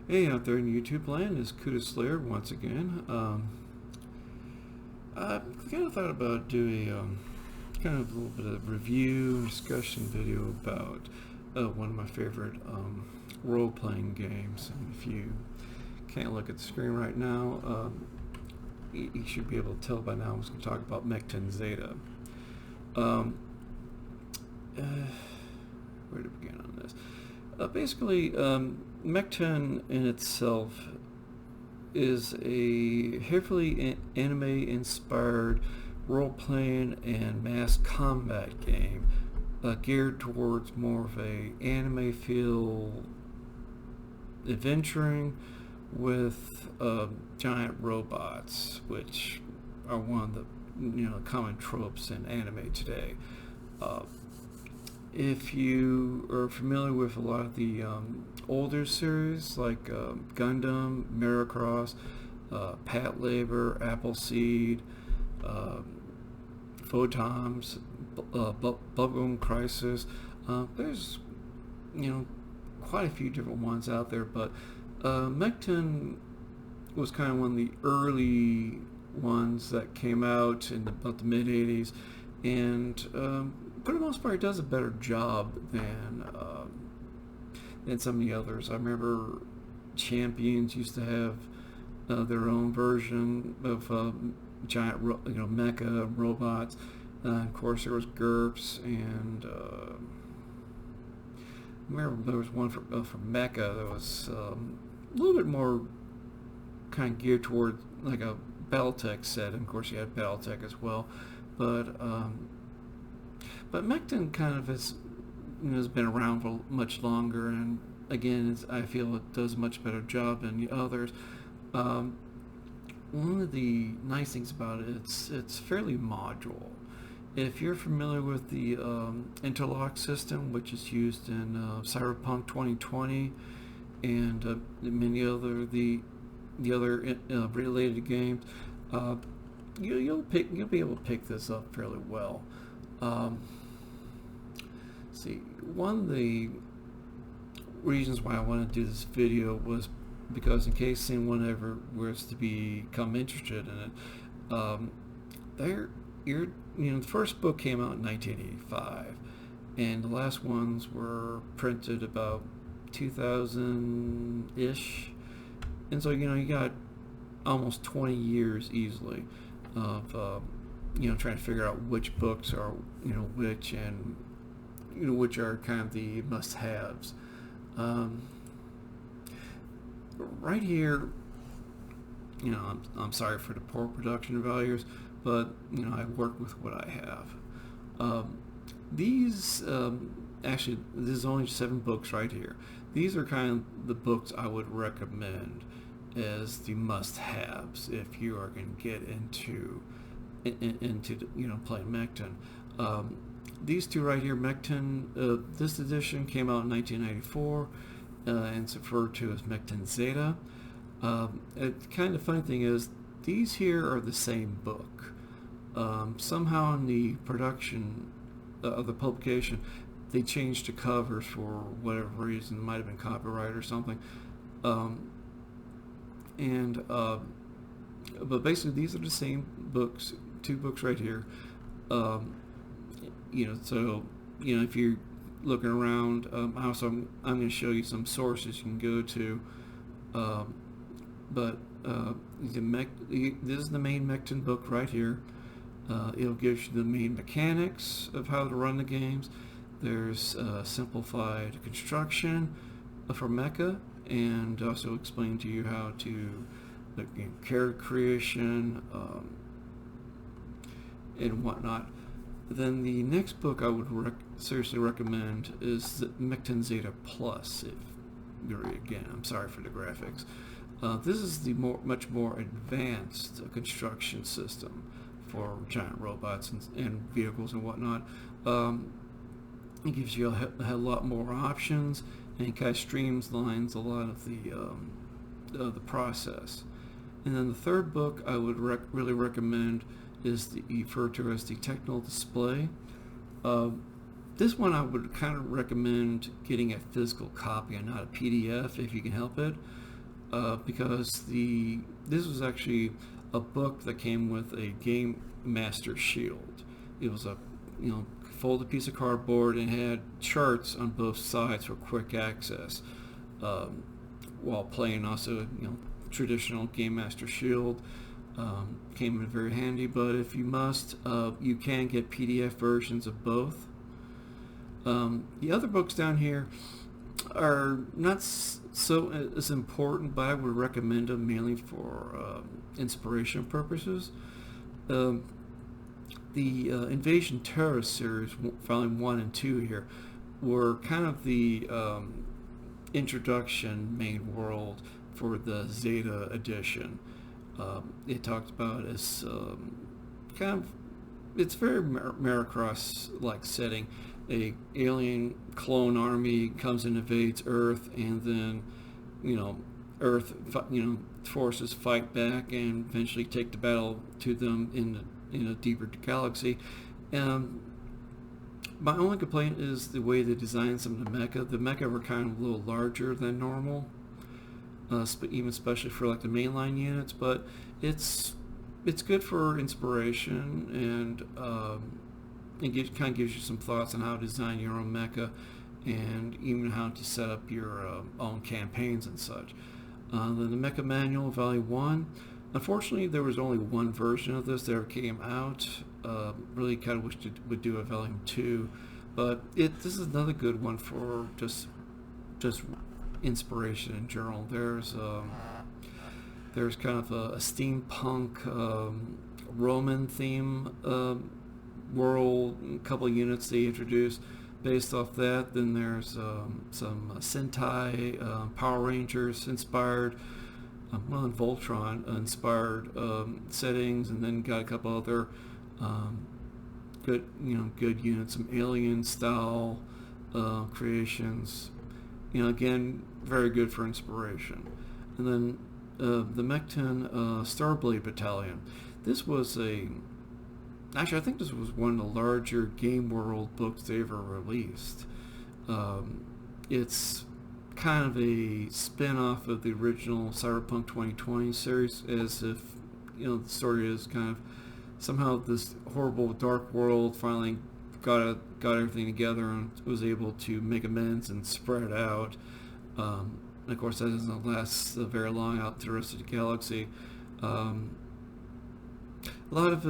Hey, out there in YouTube land, is Kuda Slayer once again. I kind of thought about doing kind of a little bit of review discussion video about one of my favorite role-playing games. And if you can't look at the screen right now, you should be able to tell by now I'm just going to talk about Mekton Zeta. Where to begin on this? Basically, Mekton in itself is a heavily anime-inspired role-playing and mass combat game geared towards more of a anime feel adventuring with giant robots, which are one of the common tropes in anime today. If you are familiar with a lot of the older series like Gundam, Miracross, Pat Labor, Appleseed, Photons, Bubblegum Crisis, there's quite a few different ones out there, but Mekton was kind of one of the early ones that came out in about the mid 80s, and for the most part, it does a better job than some of the others. I remember Champions used to have their own version of giant, mecha robots. Of course, there was GURPS, and I remember there was one for mecha that was a little bit more kind of geared toward like a Battletech set. And of course, you had Battletech as well, but Mekton kind of has been around for much longer, and again, I feel it does a much better job than the others. One of the nice things about it, it's fairly modular. If you're familiar with the Interlock system, which is used in Cyberpunk 2020 and many other the other related games, you'll be able to pick this up fairly well. See, one of the reasons why I wanted to do this video was because in case anyone ever was to become interested in it, the first book came out in 1985, and the last ones were printed about 2000-ish, and so you got almost 20 years easily of trying to figure out which books are which, and which are kind of the must-haves. Right here, I'm sorry for the poor production values, but I work with what I have. These actually, this is only 7 books right here. These are kind of the books I would recommend as the must-haves if you are going to get into playing Mekton. These two right here, Mekton, this edition came out in 1994, and it's referred to as Mekton Zeta. Kind of funny thing is, these here are the same book. Somehow in the production of the publication, they changed the covers for whatever reason. It might have been copyright or something. But basically, these are the same books, 2 books right here. So if you're looking around, also I'm going to show you some sources you can go to. This is the main Mekton book right here. It'll give you the main mechanics of how to run the games. There's simplified construction for mecha, and also explain to you how to character creation and whatnot. Then the next book I would seriously recommend is the Mekton Zeta Plus. Again, I'm sorry for the graphics. This is the much more advanced construction system for giant robots and vehicles and whatnot. It gives you a lot more options, and it kind of streamlines a lot of the process. And then the third book I would really recommend is referred to as the Technical Display. This one I would kind of recommend getting a physical copy and not a PDF if you can help it. because this was actually a book that came with a Game Master shield. It was a folded piece of cardboard and had charts on both sides for quick access while playing. Also, traditional Game Master shield came in very handy. But if you must, you can get PDF versions of both. The other books down here are not so as important, but I would recommend them mainly for inspiration purposes. The Invasion Terrorist series, volume 1 and 2 here, were kind of the introduction main world for the Zeta edition. It talked about as it's very Maricross-like setting. A alien clone army comes and invades Earth, and then Earth forces fight back and eventually take the battle to them in a deeper galaxy. My only complaint is the way they designed some of the mecha. The mecha were kind of a little larger than normal, even especially for like the mainline units. But it's good for inspiration, and it kind of gives you some thoughts on how to design your own mecha, and even how to set up your own campaigns and such. Then the Mecha Manual, Volume 1. Unfortunately, there was only one version of this that ever came out. Really kind of wished it would do a Volume 2, but this is another good one for just inspiration in general. There's kind of a steampunk Roman theme world, a couple of units they introduced based off that. Then there's some Sentai, Power Rangers inspired, Voltron inspired settings, and then got a couple other good units, some alien style creations. Again, very good for inspiration. And then the Mekton Starblade Battalion. This was actually, I think this was one of the larger Game World books they ever released. It's kind of a spin-off of the original Cyberpunk 2020 series, as if the story is kind of somehow this horrible dark world finally got everything together and was able to make amends and spread out. And of course, that doesn't last very long out to the rest of the galaxy. A lot of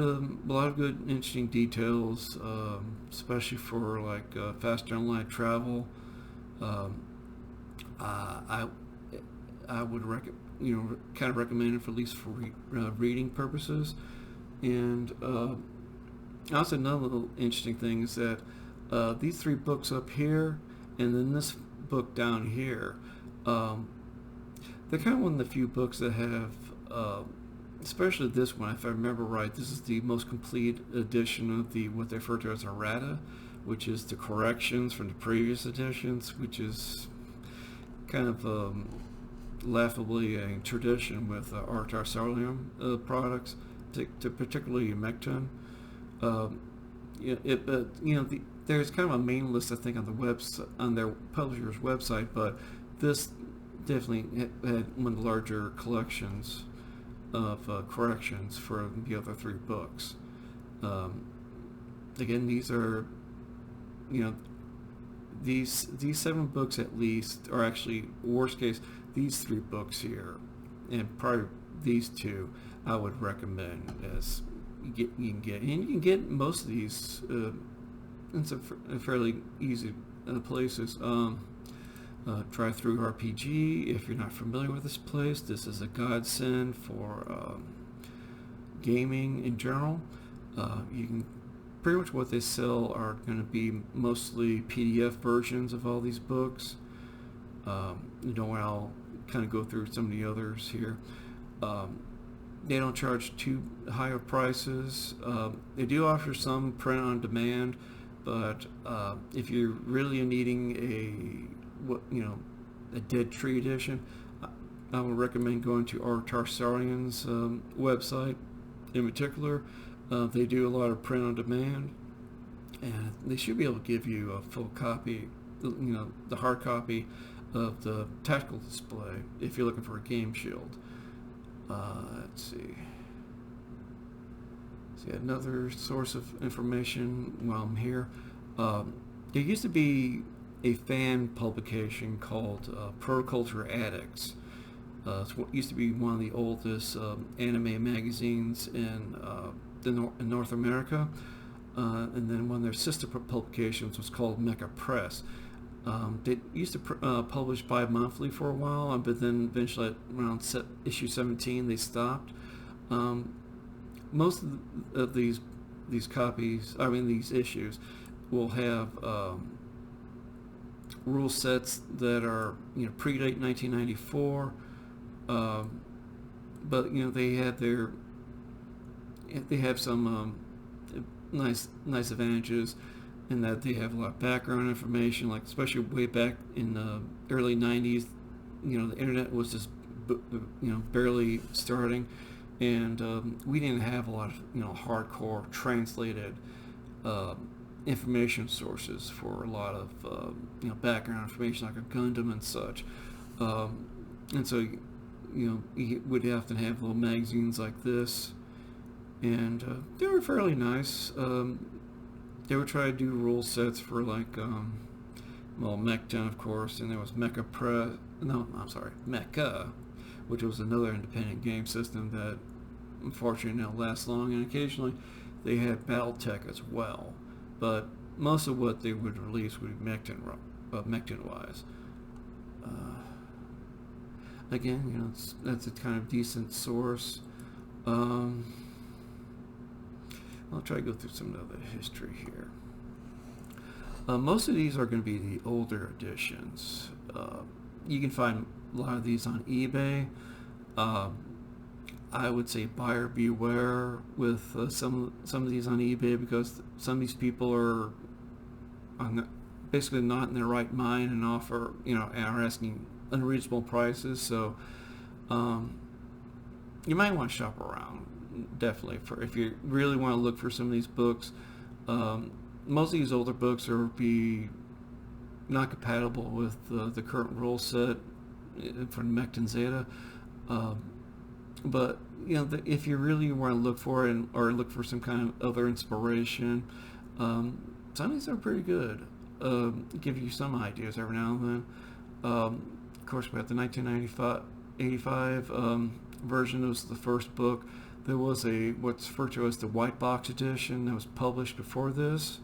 good, interesting details, especially for like faster than light travel. I would kind of recommend it for at least for reading purposes. And also another little interesting thing is that these three books up here, and then this book down here, they're kind of one of the few books that have. Especially this one, if I remember right, this is the most complete edition of what they refer to as errata, which is the corrections from the previous editions, which is kind of laughably a tradition with Artar Sarlium products, to particularly Mekton. There's kind of a main list, I think, on their publisher's website, but this definitely had one of the larger collections of corrections for the other three books. Again, these are, these 7 books at least, or actually, worst case, these 3 books here, and probably these 2, I would recommend as you can get. And you can get most of these in some fairly easy places. Drive-Through RPG, if you're not familiar with this place, this is a godsend for gaming in general. You can pretty much what they sell are going to be mostly PDF versions of all these books. I'll kind of go through some of the others here. They don't charge too high of prices. They do offer some print on demand, but if you're really needing a Dead Tree edition, I would recommend going to Artar Sarlian's website in particular. They do a lot of print on demand, and they should be able to give you a full copy, the hard copy, of the tactical display if you're looking for a game shield. Let's see. See, another source of information while I'm here. There used to be a fan publication called Protoculture Addicts. It's what used to be one of the oldest anime magazines in North America. And then one of their sister publications was called Mecha Press. They used to publish bi-monthly for a while, but then eventually at around issue 17 they stopped. Most of these copies, these issues, will have rule sets that are predate 1994, but they have some nice advantages in that they have a lot of background information, like especially way back in the early 90s. The internet was just barely starting, and we didn't have a lot of hardcore translated information sources for a lot of background information like a Gundam and such, and so you would often have little magazines like this, and they were fairly nice. They would try to do rule sets for Mekton, of course, and there was Mecha, which was another independent game system that unfortunately didn't last long, and occasionally they had BattleTech as well, but most of what they would release would be Mekton-wise. Again, that's a kind of decent source. I'll try to go through some of the history here. Most of these are going to be the older editions. You can find a lot of these on eBay. I would say buyer beware with some of these on eBay, because some of these people are basically not in their right mind and offer, are asking unreasonable prices. So you might want to shop around. Definitely, for if you really want to look for some of these books. Most of these older books are not compatible with the current rule set from Mekton Zeta. But if you really want to look for it or look for some kind of other inspiration, some of these are pretty good. Give you some ideas every now and then. Of course, we have the 1985 version. It was the first book. There was what's referred to as the white box edition that was published before this.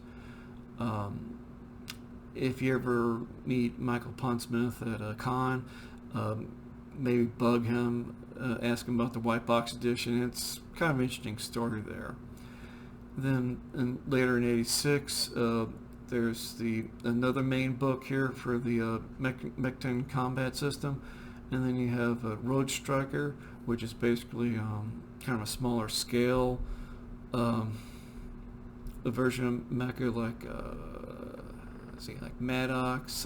If you ever meet Michael Pondsmith at a con, maybe bug him, ask him about the white box edition. It's kind of an interesting story there. Then later in '86, there's another main book here for the Mekton combat system, and then you have Road Striker, which is basically kind of a smaller scale a version of mecha, like like Maddox.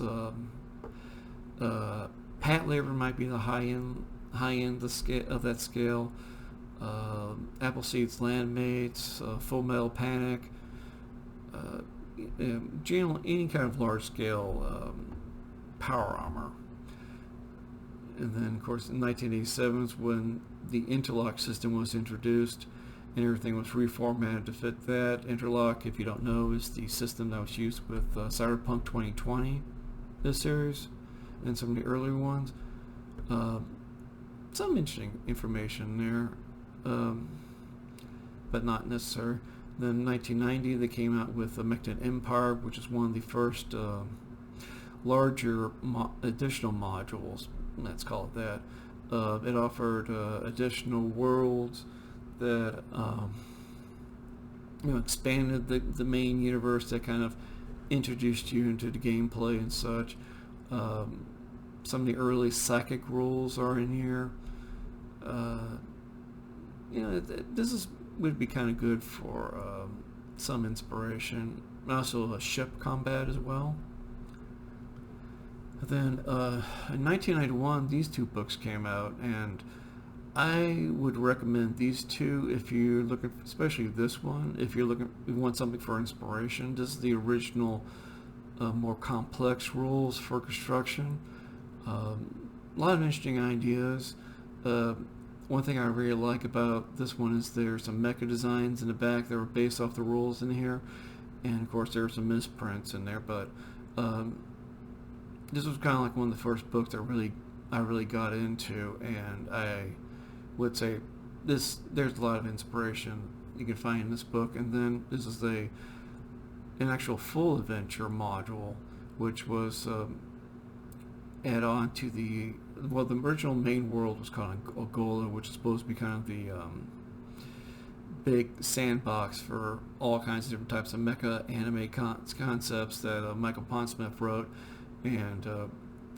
Patlabor might be the high end of that scale. Appleseed's Landmates, Full Metal Panic, generally any kind of large scale power armor. And then, of course, in 1987 is when the Interlock system was introduced, and everything was reformatted to fit that. Interlock, if you don't know, is the system that was used with Cyberpunk 2020, this series, and some of the earlier ones. Some interesting information there, but not necessary. Then in 1990, they came out with the Mekton Empire, which is one of the first larger additional modules. Let's call it that. It offered additional worlds that expanded the main universe, that kind of introduced you into the gameplay and such. Some of the early psychic rules are in here. This would be kind of good for some inspiration. Also a ship combat as well. Then in 1991, these two books came out, and I would recommend these two if you're looking, especially this one, if you want something for inspiration. This is the original, more complex rules for construction. A lot of interesting ideas. One thing I really like about this one is there's some mecha designs in the back that were based off the rules in here, and of course there are some misprints in there. But this was kind of like one of the first books that I really got into, and I would say there's a lot of inspiration you can find in this book. And then this is an actual full adventure module, which was add on to the original main world was called Angola, which is supposed to be kind of the big sandbox for all kinds of different types of mecha anime concepts that Michael Pondsmith wrote. And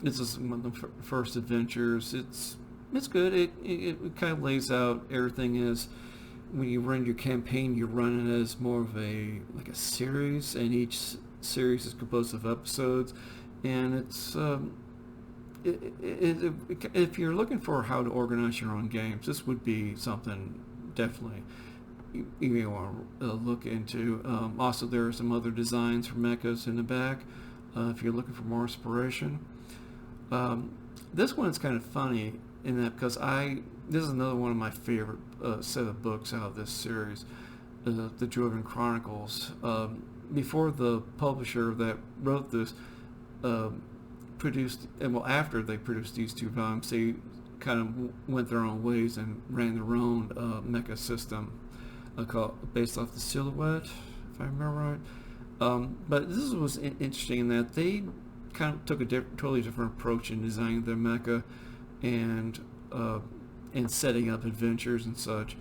this is one of the first adventures. It's good. It kind of lays out everything is when you run your campaign, you run it as more of a series, and each series is composed of episodes, and it's if you're looking for how to organize your own games, this would be something definitely you may want to look into. Also, there are some other designs for mechas in the back if you're looking for more inspiration. This one's kind of funny in that because this is another one of my favorite set of books out of this series, the Driven Chronicles. Before the publisher that wrote this after they produced these two volumes, they kind of went their own ways and ran their own mecha system based off the Silhouette, if I remember right. But this was interesting in that they kind of took a totally different approach in designing their mecha and setting up adventures and such.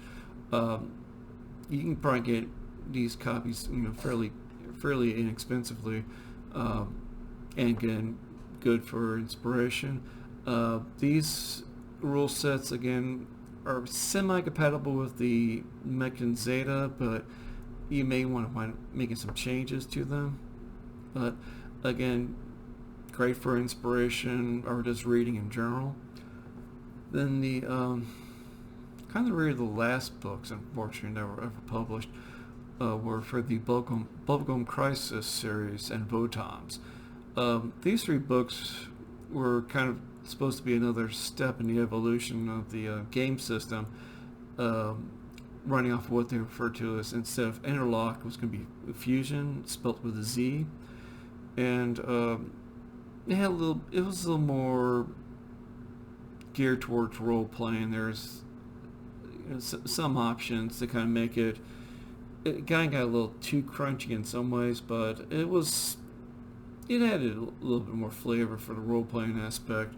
You can probably get these copies, fairly inexpensively, and again, good for inspiration. These rule sets again are semi-compatible with the Mekton Zeta, but you may want to find making some changes to them. But again, great for inspiration or just reading in general. Then the kind of really the last books, unfortunately, that were ever published were for the Bubblegum Crisis series and Votoms. These three books were kind of supposed to be another step in the evolution of the game system, running off of what they refer to as, instead of Interlock, was going to be Fusion, spelt with a Z, and it was a little more geared towards role playing. There's some options to kind of make it. It kind of got a little too crunchy in some ways, but it added a little bit more flavor for the role playing aspect.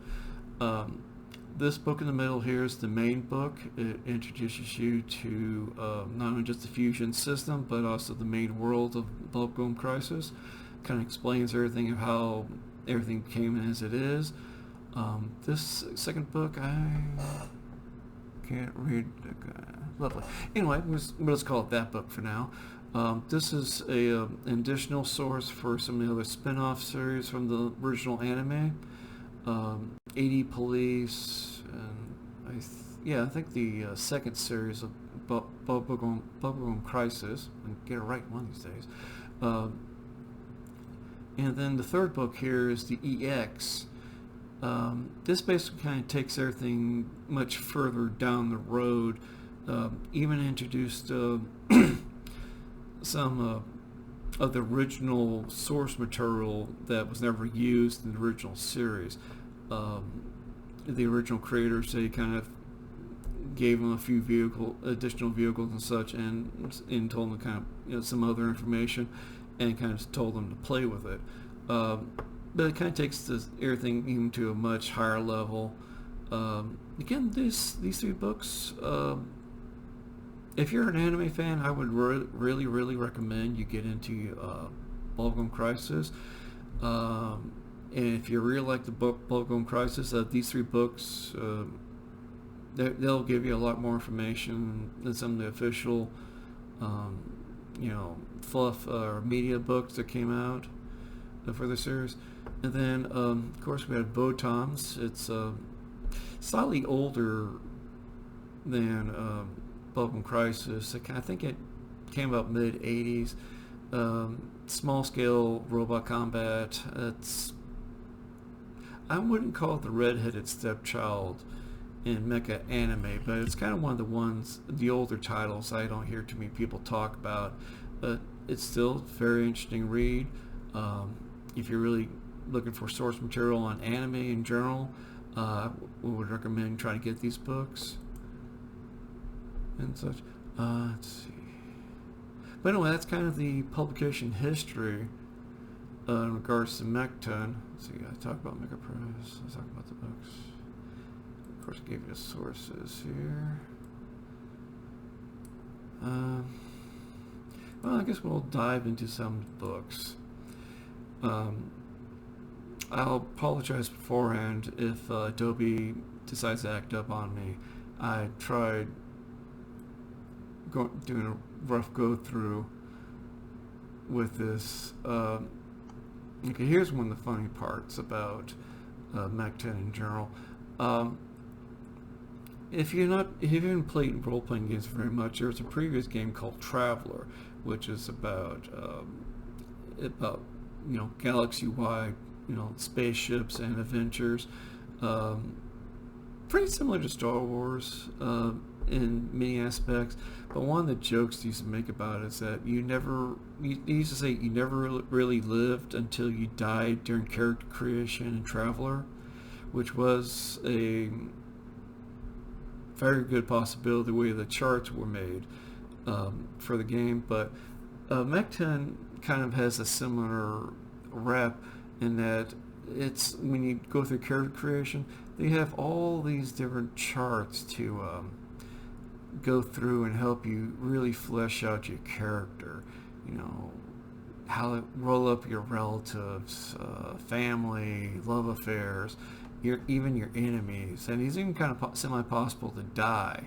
This book in the middle here is the main book. It introduces you to not only just the fusion system, but also the main world of Bubblegum Crisis. Kind of explains everything of how everything came as it is. This second book, I can't read. Lovely. Anyway, let's call it that book for now. This is an additional source for some of the other spin-off series from the original anime. 80 Police, and I think the second series of Bubblegum Crisis, and get it right one of these days. And then the third book here is the EX. This basically kind of takes everything much further down the road. Even introduced some of the original source material that was never used in the original series. The original creators, they kind of gave them a few additional vehicles and such, and told them kind of some other information, and kind of told them to play with it. But it kind of takes everything even to a much higher level. Again, these three books, if you're an anime fan, I would really recommend you get into Bubblegum Crisis. And if you really like the book Bubblegum Crisis, these three books, they'll give you a lot more information than some of the official, fluff or media books that came out for the series. And then, of course, we had Votoms. It's slightly older than Bubblegum Crisis. I think it came out mid-'80s. Small-scale robot combat. I wouldn't call it the redheaded stepchild in mecha anime, but it's kind of one of the ones, the older titles I don't hear too many people talk about. But it's still a very interesting read. If you're really looking for source material on anime in general, we would recommend trying to get these books and such. Let's see. But anyway, that's kind of the publication history in regards to Mekton. Let's see, I talked about Mecha Press. Let's talk about the books. Of course, I gave you the sources here. Well, I guess we'll dive into some books. I'll apologize beforehand if Adobe decides to act up on me. I tried doing a rough go-through with this. Okay, here's one of the funny parts about Mekton in general. If you haven't played role-playing games very much, there's a previous game called Traveler, which is about galaxy-wide, spaceships and adventures. Pretty similar to Star Wars in many aspects, but one of the jokes they used to make about it is that you used to say you never really lived until you died during character creation in Traveler, which was a very good possibility the way the charts were made for the game. But Mekton kind of has a similar rep in that it's when you go through character creation, they have all these different charts to go through and help you really flesh out your character. How to roll up your relatives, family, love affairs, even your enemies, and it's even kind of semi-possible to die,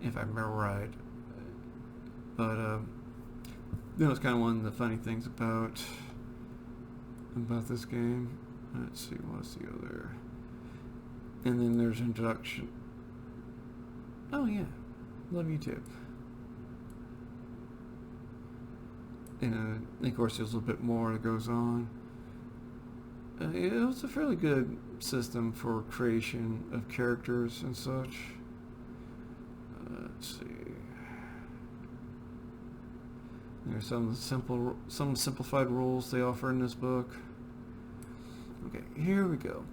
if I remember right. But it's kind of one of the funny things about this game. Let's see, what's the other? And then there's introduction. Oh yeah, love you too. And of course, there's a little bit more that goes on. It was a fairly good system for creation of characters and such. Let's see. There's some simplified rules they offer in this book. Okay, here we go.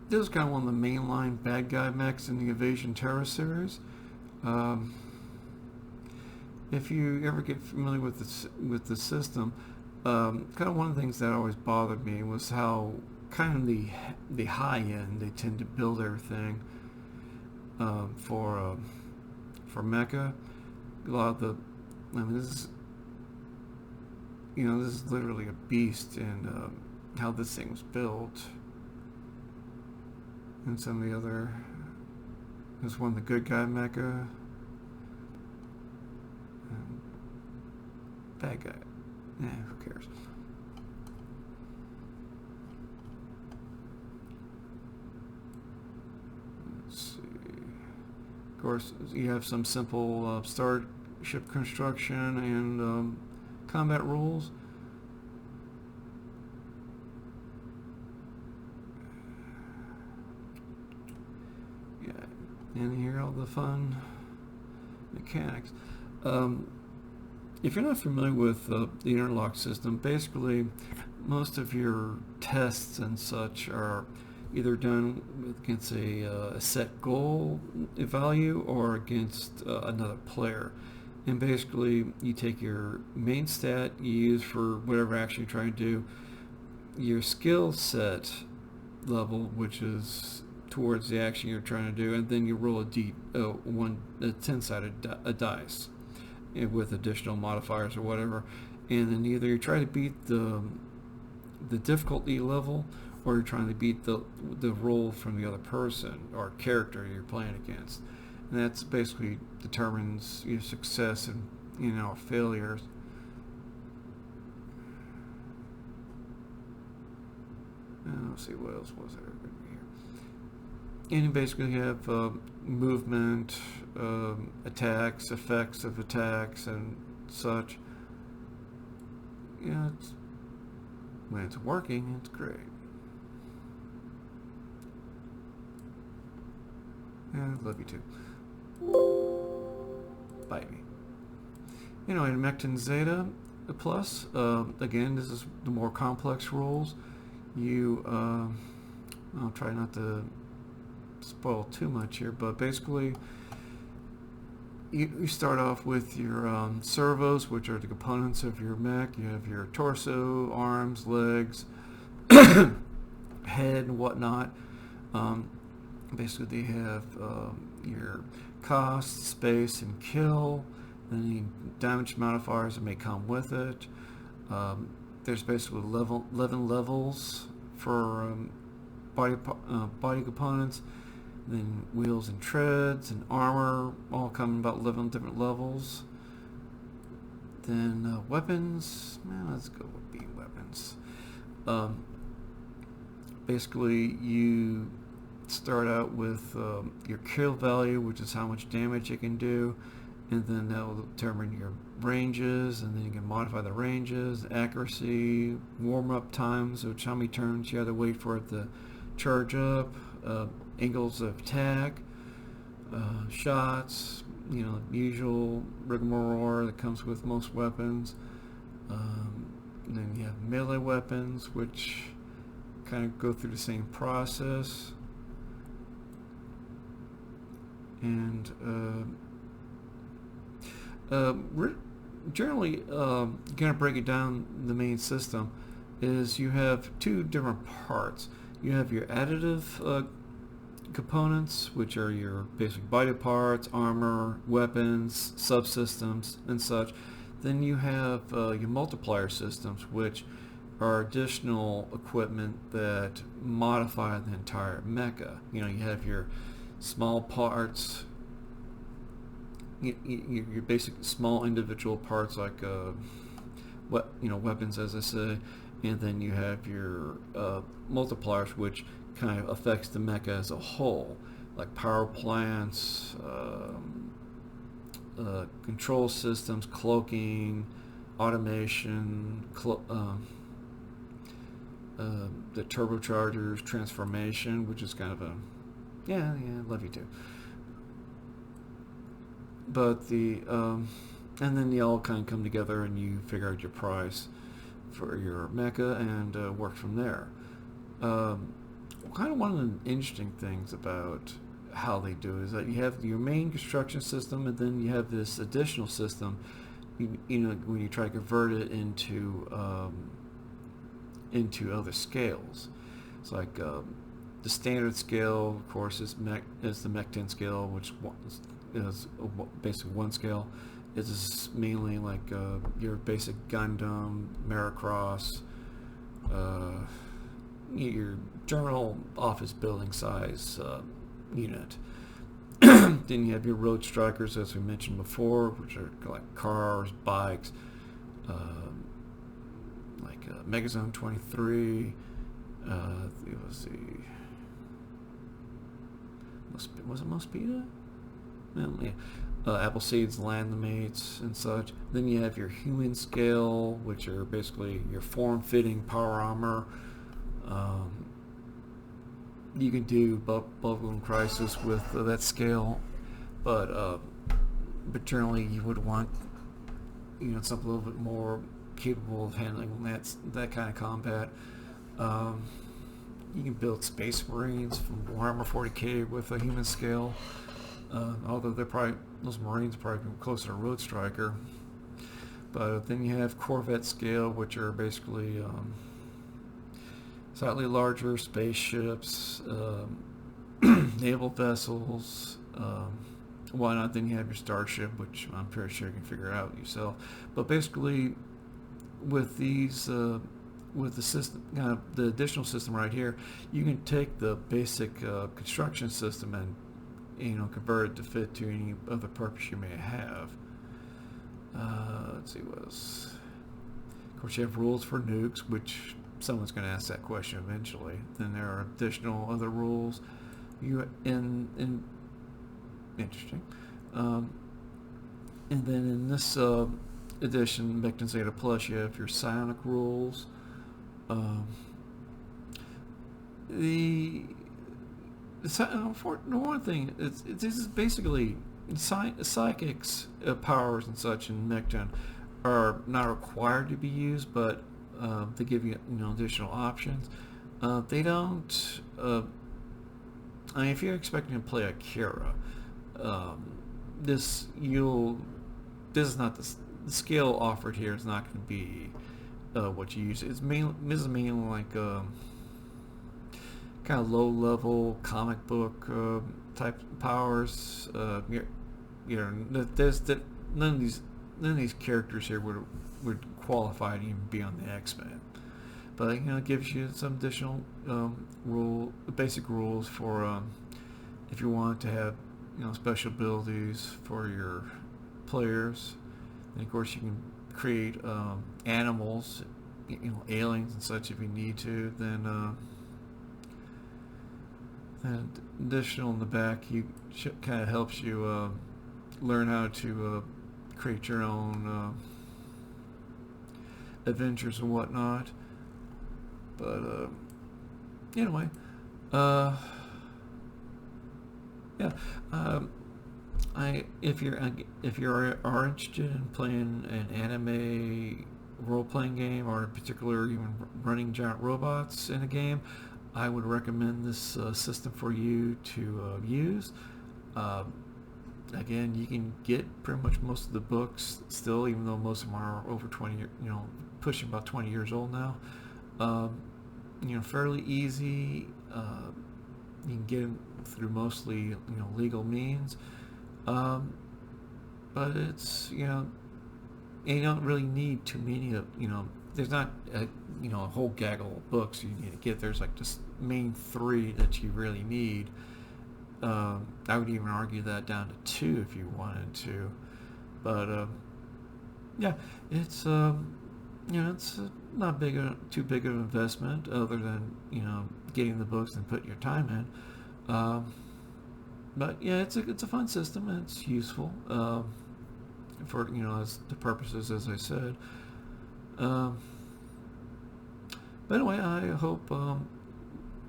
This is kind of one of the mainline bad guy mechs in the Invasion Terror series. If you ever get familiar with the system, kind of one of the things that always bothered me was how kind of the high end they tend to build everything for mecha. A lot of this is literally a beast in how this thing was built. And some of the other, there's one, the good guy mecha, bad guy. Who cares? Let's see. Of course, you have some simple starship construction and combat rules. Yeah, and here are all the fun mechanics. If you're not familiar with the Interlock system, basically most of your tests and such are either done against a set goal value or against another player. And basically you take your main stat you use for whatever action you're trying to do, your skill set level, which is towards the action you're trying to do, and then you roll a 10-sided dice with additional modifiers or whatever, and then either you try to beat the difficulty level, or you're trying to beat the roll from the other person or character you're playing against, and that's basically determines your success and failures. Let's see, what else was there going to be here? And you basically have movement, attacks, effects of attacks, and such. Yeah, when it's working, it's great. And love you too. Bite me. Anyway, Mekton Zeta Plus, again, this is the more complex rules. I'll try not to spoil too much here, but basically you start off with your servos, which are the components of your mech. You have your torso, arms, legs, head, and whatnot. Basically, they have your cost, space, and kill. Any damage modifiers that may come with it. There's basically 11 levels for body components. Then wheels and treads and armor all come in about 11 different levels. Then weapons. Let's go with B weapons. Basically, you start out with your kill value, which is how much damage it can do, and then that will determine your ranges, and then you can modify the ranges, accuracy, warm-up times, which how many turns you have to wait for it to charge up, angles of attack, shots, usual rigmarole that comes with most weapons. Then you have melee weapons, which kind of go through the same process. And we're generally going to break it down. The main system is you have two different parts. You have your additive components, which are your basic body parts, armor, weapons, subsystems, and such. Then you have your multiplier systems, which are additional equipment that modify the entire mecha. You have your small parts, your basic small individual parts like weapons, as I say, and then you have your multipliers, which kind of affects the mecha as a whole, like power plants, control systems, cloaking, automation, the turbochargers, transformation, which is kind of a love you too. But and then they all kind of come together and you figure out your price for your mecha and work from there. Kind of one of the interesting things about how they do it is that you have your main construction system, and then you have this additional system. When you try to convert it into other scales, it's like the standard scale, of course, is the Mekton scale, which is basically one scale. It's mainly like your basic Gundam, Maricross, your general office building size unit. Then you have your road strikers, as we mentioned before, which are like cars, bikes, like Megazone 23. Was it Mospeada? Yeah. Appleseeds, Landmates, and such. Then you have your human scale, which are basically your form-fitting power armor. You can do Bubblegum Crisis with that scale, but generally you would want something a little bit more capable of handling that kind of combat. You can build Space Marines from Warhammer 40k with a human scale, although those Marines are probably closer to Road Striker. But then you have Corvette scale, which are basically slightly larger spaceships, naval vessels, whatnot. Then you have your Starship, which I'm pretty sure you can figure out yourself. But basically, with these, with the system, the additional system right here, you can take the basic construction system and convert it to fit to any other purpose you may have. Let's see what else. Of course, you have rules for nukes, which someone's going to ask that question eventually. Then there are additional other rules. Interesting. And then in this edition, Mekton Zeta Plus, you have your psionic rules, The for the one thing, this is basically psychics powers and such in Mekton are not required to be used, but they give you additional options. They don't. I mean, if you're expecting to play Akira, this is not the skill offered here is not going to be what you use. This is mainly like kind of low level comic book type powers. There's none of these characters here would qualify to even be on the X-Men. But it gives you some additional basic rules for if you want to have special abilities for your players. And of course, you can create animals, aliens and such if you need to. Then additional in the back, kind of helps you learn how to create your own adventures and whatnot. But anyway, yeah. If you are interested in playing an anime role-playing game, or in particular even running giant robots in a game, I would recommend this system for you to use. Again, you can get pretty much most of the books still, even though most of them are over 20, pushing about 20 years old now. Fairly easy. You can get them through mostly legal means, but it's you don't really need too many of there's not a whole gaggle of books you need to get. There's like just main 3 that you really need. I would even argue that down to 2 if you wanted to, but yeah, it's it's not too big of an investment, other than getting the books and putting your time in. But yeah, it's a fun system, and it's useful for as the purposes as I said. But anyway, I hope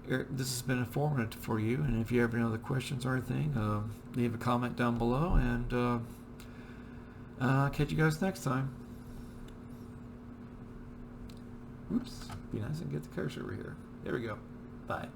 this has been informative for you, and if you have any other questions or anything, leave a comment down below, and I'll catch you guys next time. Oops, be nice and get the cursor over here. There we go. Bye.